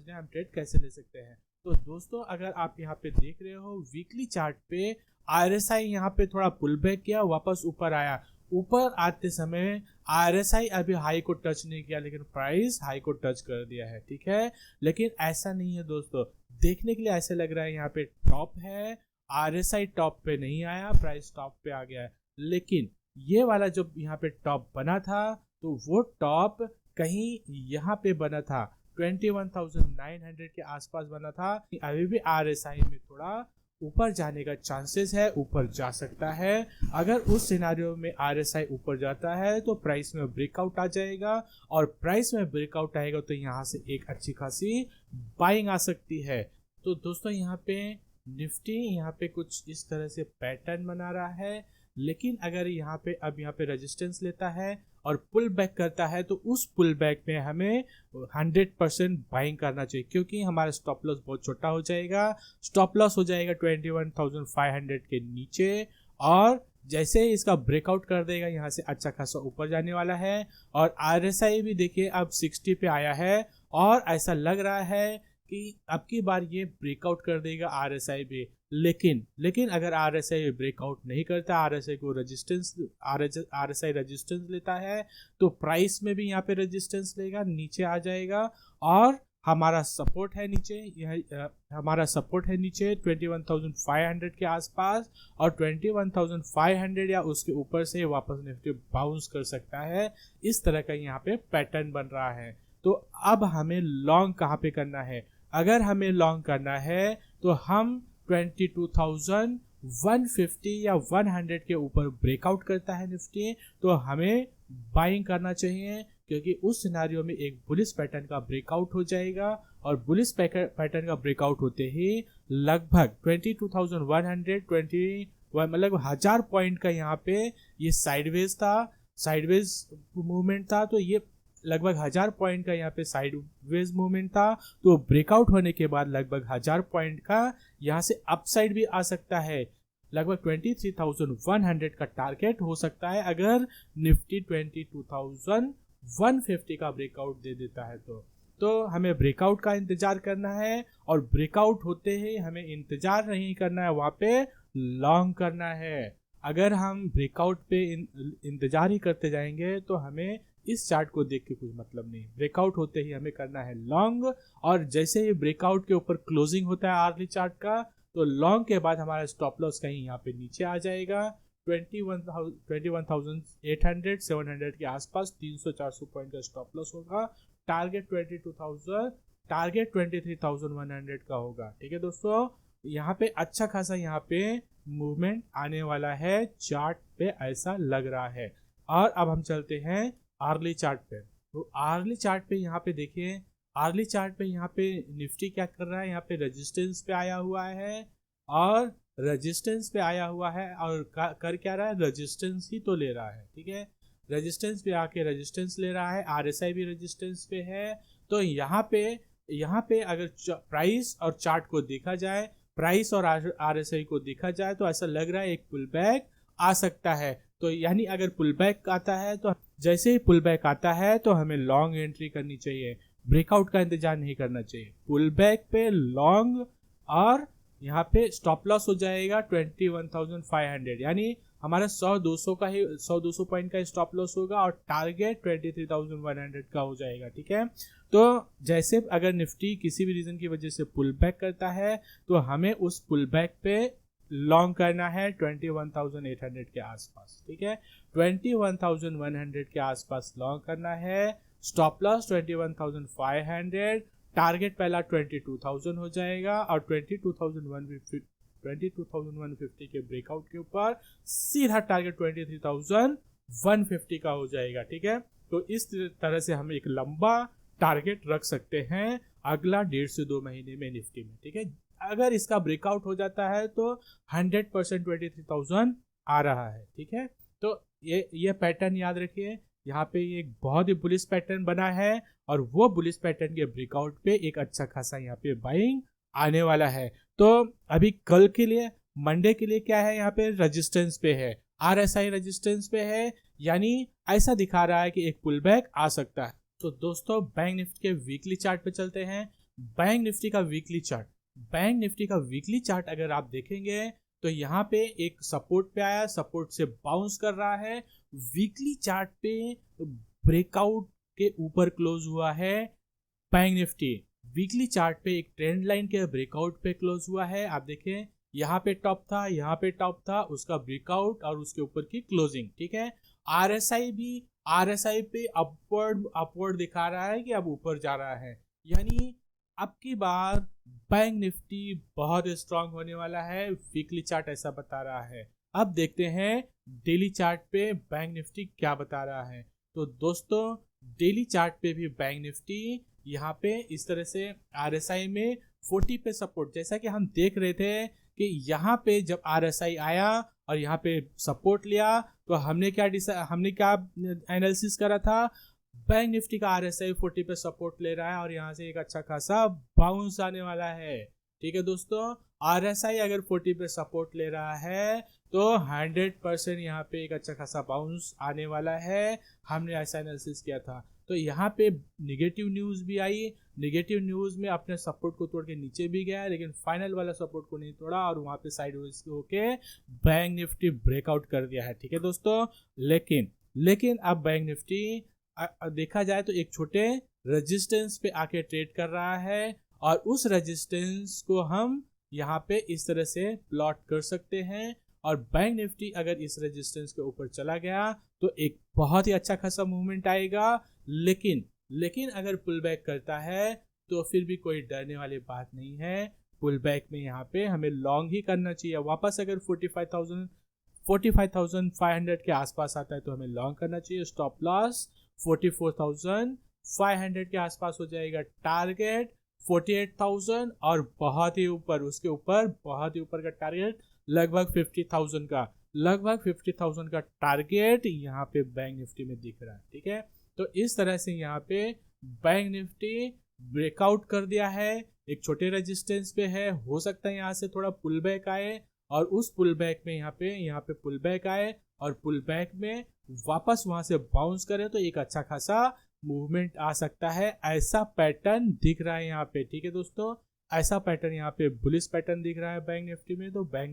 समझना है हम ट्रेड कैसे ले सकते हैं। तो दोस्तों अगर आप यहाँ पे देख रहे हो वीकली चार्ट पे RSI यहाँ पे थोड़ा पुल बैक किया, वापस ऊपर आया। ऊपर आते समय RSI अभी हाई को टच नहीं किया, लेकिन प्राइस हाई को टच कर दिया है, ठीक है। लेकिन ऐसा नहीं है दोस्तों, देखने के लिए ऐसे लग रहा है यहाँ पे टॉप है, RSI टॉप पे नहीं आया, प्राइस टॉप पे आ गया है। लेकिन ये वाला जो यहाँ पे टॉप बना था, तो वो टॉप कहीं यहाँ पे बना था 21,900 के आसपास बना था। अभी भी RSI में थोड़ा ऊपर जाने का चांसेस है, ऊपर जा सकता है। अगर उस सिनारियो में RSI ऊपर जाता है तो प्राइस में ब्रेकआउट आ जाएगा, और प्राइस में ब्रेकआउट आएगा तो यहाँ से एक अच्छी खासी बाइंग आ सकती है। तो दोस्तों यहाँ पे निफ्टी यहाँ पे कुछ इस तरह से पैटर्न बना रहा है, लेकिन अगर यहाँ पे रेजिस्टेंस लेता है और पुल बैक करता है तो उस पुल बैक में हमें 100% बाइंग करना चाहिए, क्योंकि हमारा स्टॉप लॉस बहुत छोटा हो जाएगा। स्टॉप लॉस हो जाएगा 21,500 के नीचे, और जैसे ही इसका ब्रेकआउट कर देगा यहाँ से अच्छा खासा ऊपर जाने वाला है। और RSI भी देखिए अब 60 पे आया है, और ऐसा लग रहा है कि अब की बार ये ब्रेकआउट कर देगा RSI भी। लेकिन अगर RSI ब्रेकआउट नहीं करता, RSI को RSI रेजिस्टेंस लेता है, तो प्राइस में भी यहाँ पे रेजिस्टेंस लेगा, नीचे आ जाएगा। और हमारा सपोर्ट है हमारा सपोर्ट है नीचे 21,500 के आसपास, और 21,500 या उसके ऊपर से वापस निफ्टी बाउंस कर सकता है। इस तरह का यहाँ पे पैटर्न बन रहा है। तो अब हमें लॉन्ग कहाँ पे करना है? अगर हमें लॉन्ग करना है तो हम 22,150 या 100 के ऊपर ब्रेकआउट करता है निफ्टी, तो हमें बाइंग करना चाहिए, क्योंकि उस सिनारियो में एक बुलिश पैटर्न का ब्रेकआउट हो जाएगा। और बुलिश पैटर्न का ब्रेकआउट होते ही लगभग 22,120 मतलब 1000 पॉइंट का यहाँ पे ये साइडवेज मूवमेंट था, तो ये लगभग 1000 पॉइंट का यहाँ पे साइडवेज मूवमेंट था। तो ब्रेकआउट होने के बाद लगभग 1000 पॉइंट का यहाँ से अपसाइड भी आ सकता है। लगभग 23,100 का टारगेट हो सकता है अगर निफ्टी 22,150 का ब्रेकआउट दे देता है। तो हमें ब्रेकआउट का इंतजार करना है, और ब्रेकआउट होते ही हमें इंतजार नहीं करना है, वहाँ पे लॉन्ग करना है। अगर हम ब्रेकआउट पे इंतजार ही करते जाएंगे तो हमें इस चार्ट को देख के कुछ मतलब नहीं। ब्रेकआउट होते ही हमें करना है लॉन्ग, और जैसे ही ब्रेकआउट के ऊपर क्लोजिंग होता है आर्ली चार्ट का, तो लॉन्ग के बाद हमारा स्टॉप लॉस कहीं यहाँ पे नीचे आ जाएगा 21,800 700 के आसपास। 300-400 पॉइंट का स्टॉप लॉस होगा। टारगेट 22,000, टारगेट 23,100 का होगा। ठीक है दोस्तों, यहाँ पे अच्छा खासा यहाँ पे मूवमेंट आने वाला है, चार्ट पे ऐसा लग रहा है। और अब हम चलते हैं आर्ली चार्ट पे। तो आर्ली चार्ट पे यहाँ पे देखिए, आर्ली चार्ट पे यहाँ पे निफ्टी क्या कर रहा है, यहाँ पे रेजिस्टेंस पे आया हुआ है, और रेजिस्टेंस पे आया हुआ है, और कर क्या रहा है, रेजिस्टेंस ही तो ले रहा है। ठीक है, रेजिस्टेंस पे आके रेजिस्टेंस ले रहा है। RSI भी रेजिस्टेंस पे है। तो यहाँ पे अगर प्राइस और चार्ट को देखा जाए, प्राइस और RSI को देखा जाए, तो ऐसा लग रहा है एक पुल बैक आ सकता है। तो यानी अगर पुल बैक आता है, तो जैसे ही पुल बैक आता है तो हमें लॉन्ग एंट्री करनी चाहिए, ब्रेकआउट का इंतजार नहीं करना चाहिए। पुल बैक पे लॉन्ग, और यहाँ पे स्टॉप लॉस हो जाएगा 21,500, यानी हमारा 100-200 का ही 100-200 पॉइंट का स्टॉप लॉस होगा, और टारगेट 23,100 का हो जाएगा। ठीक है, तो जैसे अगर निफ्टी किसी भी रीजन की वजह से पुल बैक करता है, तो हमें उस पुल बैक पे लॉन्ग करना है 21,800 के आसपास। ठीक है, 21,100 के आसपास लॉन्ग करना है। स्टॉप लॉस 21,500, टारगेट पहला 22,000 हो जाएगा, और 22,150 के ब्रेकआउट के ऊपर सीधा टारगेट 23,150 का हो जाएगा। ठीक है, तो इस तरह से हम एक लंबा टारगेट रख सकते हैं अगला 1.5 से 2 महीने में निफ्टी में। ठीक है, अगर इसका ब्रेकआउट हो जाता है तो 100% 23,000 आ रहा है। ठीक है, तो ये पैटर्न याद रखिए, यहाँ पे एक बहुत ही बुलिश पैटर्न बना है, और वो बुलिश पैटर्न के ब्रेकआउट पे एक अच्छा खासा यहाँ पे बाइंग आने वाला है। तो अभी कल के लिए, मंडे के लिए क्या है, यहाँ पे रेजिस्टेंस पे है, RSI रेजिस्टेंस पे है, यानी ऐसा दिखा रहा है कि एक पुल बैक आ सकता है। तो दोस्तों बैंक निफ्टी के वीकली चार्ट पे चलते हैं। बैंक निफ्टी का वीकली चार्ट। बैंक निफ्टी का वीकली चार्ट अगर आप देखेंगे तो यहाँ पे एक सपोर्ट पे आया, सपोर्ट से बाउंस कर रहा है, वीकली चार्ट पे ब्रेकआउट के ऊपर क्लोज हुआ है बैंक निफ्टी। वीकली चार्ट पे एक ट्रेंड लाइन के ब्रेकआउट पे क्लोज हुआ है। आप देखें यहाँ पे टॉप था, यहाँ पे टॉप था, उसका ब्रेकआउट और उसके ऊपर की क्लोजिंग। ठीक है, आरएसआई भी आरएसआई पे अपवर्ड दिखा रहा है कि अब ऊपर जा रहा है, यानी अब की बार बैंक निफ्टी बहुत स्ट्रांग होने वाला है, वीकली चार्ट ऐसा बता रहा है। अब देखते हैं डेली चार्ट पे बैंक निफ्टी क्या बता रहा है। तो दोस्तों डेली चार्ट पे भी बैंक निफ्टी यहाँ पे इस तरह से आरएसआई में 40 पे सपोर्ट, जैसा कि हम देख रहे थे कि यहाँ पे जब आरएसआई आया और यहाँ पे सपोर्ट लिया तो हमने क्या एनालिसिस करा था, बैंक निफ्टी का आरएसआई 40 पे सपोर्ट ले रहा है और यहाँ से एक अच्छा खासा बाउंस आने वाला है। ठीक है दोस्तों, आरएसआई अगर 40 पे सपोर्ट ले रहा है तो 100% यहाँ पे एक अच्छा खासा बाउंस आने वाला है, हमने ऐसा एनालिसिस किया था। तो यहाँ पे निगेटिव न्यूज़ भी आई, निगेटिव न्यूज़ में अपने सपोर्ट को तोड़ के नीचे भी गया, लेकिन फाइनल वाला सपोर्ट को नहीं तोड़ा और वहाँ पे साइडवेज होके बैंक निफ्टी ब्रेकआउट कर दिया है। ठीक है दोस्तों, लेकिन अब बैंक निफ्टी देखा जाए तो एक छोटे रेजिस्टेंस पे आके ट्रेड कर रहा है और उस रेजिस्टेंस को हम यहाँ पे इस तरह से प्लॉट कर सकते हैं और बैंक निफ्टी अगर इस रेजिस्टेंस के ऊपर चला गया तो एक बहुत ही अच्छा खासा मूवमेंट आएगा। लेकिन अगर पुल बैक करता है तो फिर भी कोई डरने वाली बात नहीं है, पुल बैक में यहाँ पे हमें लॉन्ग ही करना चाहिए। वापस अगर 45,500 के आसपास आता है तो हमें लॉन्ग करना चाहिए। स्टॉप लॉस 44,500 के आसपास हो जाएगा, टारगेट 48,000 और बहुत ही ऊपर, उसके ऊपर बहुत ही ऊपर का टारगेट लगभग 50,000 का टारगेट यहाँ पे बैंक निफ्टी में दिख रहा है। ठीक है, तो इस तरह से यहाँ पे बैंक निफ्टी ब्रेकआउट कर दिया है, एक छोटे रेजिस्टेंस पे है, हो सकता है यहाँ से थोड़ा पुल बैक आए और उस पुल बैक में यहाँ पे पुल बैक आए और पुल बैक में वापस वहां से बाउंस करे तो एक अच्छा खासा मूवमेंट आ सकता है, ऐसा पैटर्न दिख रहा है यहाँ पे। ठीक है दोस्तों, ऐसा पैटर्न यहाँ पे बुलिश पैटर्न दिख रहा है बैंक निफ्टी में, तो बैंक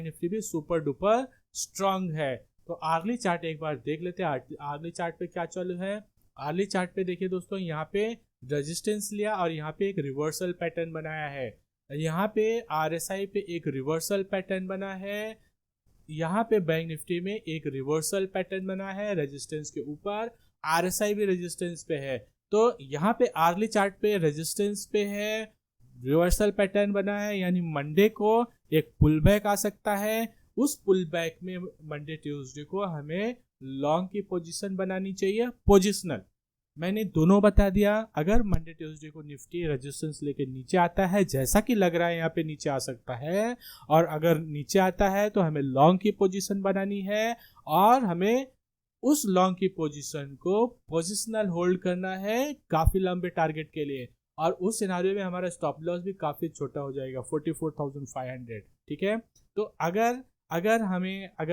निफ्टी भी सुपर डुपर स्ट्रांग है। तो आर्ली चार्ट एक बार देख लेते हैं, आर्ली चार्ट पे क्या चालू है। आर्ली चार्ट पे देखिए दोस्तों, यहाँ पे रेजिस्टेंस लिया और यहाँ पे एक रिवर्सल पैटर्न बनाया है, यहाँ पे आरएसआई पे एक रिवर्सल पैटर्न बना है, यहाँ पे बैंक निफ्टी में एक रिवर्सल पैटर्न बना है रेजिस्टेंस के ऊपर, आरएसआई भी रेजिस्टेंस पे है। तो यहाँ पे आर्ली चार्ट पे रेजिस्टेंस पे है, रिवर्सल पैटर्न बना है, यानी मंडे को एक पुल बैक आ सकता है। उस पुल बैक में मंडे ट्यूसडे को हमें लॉन्ग की पोजीशन बनानी चाहिए, पोजिशनल। मैंने दोनों बता दिया। अगर मंडे ट्यूसडे को निफ्टी रेजिस्टेंस लेके नीचे आता है, जैसा कि लग रहा है यहाँ पे नीचे आ सकता है, और अगर नीचे आता है तो हमें लॉन्ग की पोजीशन बनानी है और हमें उस लॉन्ग की पोजीशन को पोजिशनल होल्ड करना है काफी लंबे टारगेट के लिए, और उस सिनारियो में हमारा स्टॉप लॉस भी काफी छोटा हो जाएगा, 44,500। ठीक है, तो अगर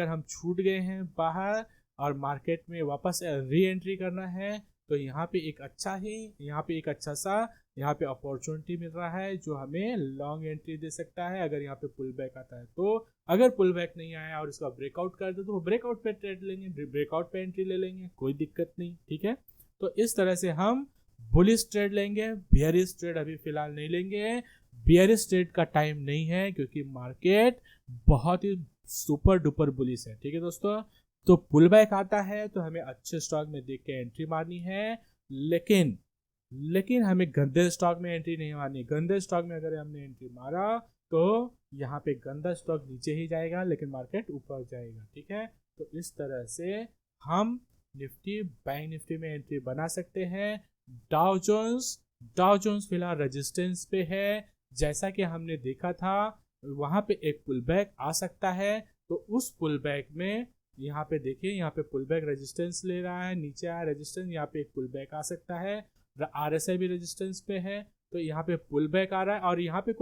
हम छूट गए हैं बाहर और मार्केट में वापस री एंट्री करना है तो यहाँ पे एक अच्छा सा अपॉर्चुनिटी मिल रहा है जो हमें लॉन्ग एंट्री दे सकता है अगर यहाँ पे पुल बैक आता है। तो अगर पुल बैक नहीं आया और इसका ब्रेकआउट कर दे तो ब्रेकआउट पे ट्रेड लेंगे, ब्रेकआउट पे एंट्री ले लेंगे, कोई दिक्कत नहीं। ठीक है, तो इस तरह से हम बुलिश ट्रेड लेंगे, बियरिश ट्रेड अभी फिलहाल नहीं लेंगे। बियरिश ट्रेड का टाइम नहीं है क्योंकि मार्केट बहुत ही सुपर डुपर बुलिश है। ठीक है दोस्तों, तो पुल बैक आता है तो हमें अच्छे स्टॉक में देख के एंट्री मारनी है, लेकिन हमें गंदे स्टॉक में एंट्री नहीं मारनी। गंदे स्टॉक में अगर हमने एंट्री मारा तो यहाँ पे गंदा स्टॉक नीचे ही जाएगा लेकिन मार्केट ऊपर जाएगा। ठीक है, तो इस तरह से हम बैंक निफ्टी में एंट्री बना सकते हैं। डाउ जोन्स फिलहाल रेजिस्टेंस पे है, जैसा कि हमने देखा था वहां पे एक पुल बैक आ सकता है। तो उस पुल बैक में यहाँ पे देखिए, यहाँ पे पुल बैक रेजिस्टेंस ले रहा है, नीचे आया रेजिस्टेंस, यहाँ पे एक पुल बैक आ सकता है। आरएसआई भी रेजिस्टेंस पे है तो यहाँ पे पुल बैक आ रहा है और यहाँ पे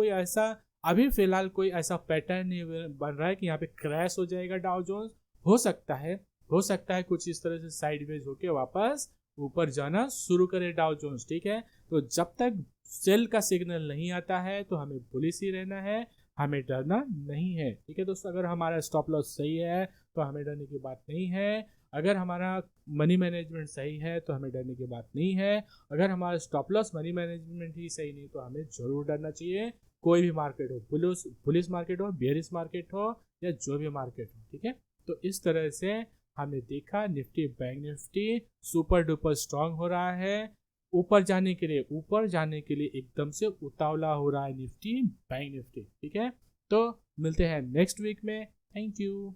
अभी फिलहाल कोई ऐसा पैटर्न नहीं बन रहा है कि यहाँ पे क्रैश हो जाएगा डाउ जोन्स। हो सकता है कुछ इस तरह से साइडवेज होके वापस ऊपर जाना शुरू करे डाउ जोन्स, ठीक है। तो जब तक सेल का सिग्नल नहीं आता है तो हमें बुलिश ही रहना है, हमें डरना नहीं है, ठीक है दोस्तों। अगर हमारा स्टॉप लॉस सही है तो हमें डरने की बात नहीं है। अगर हमारा मनी मैनेजमेंट सही है तो हमें डरने की बात नहीं है। अगर हमारा स्टॉप लॉस मनी मैनेजमेंट ही सही नहीं तो हमें जरूर डरना चाहिए। कोई भी मार्केट हो, बुलिश मार्केट हो, बेयरिश मार्केट हो, या जो भी मार्केट हो, ठीक है। तो इस तरह से हमने देखा Nifty bank Nifty super duper strong हो रहा है। ऊपर जाने के लिए एकदम से उतावला हो रहा है निफ्टी बैंक निफ्टी, ठीक है। तो मिलते हैं नेक्स्ट वीक में। Thank you.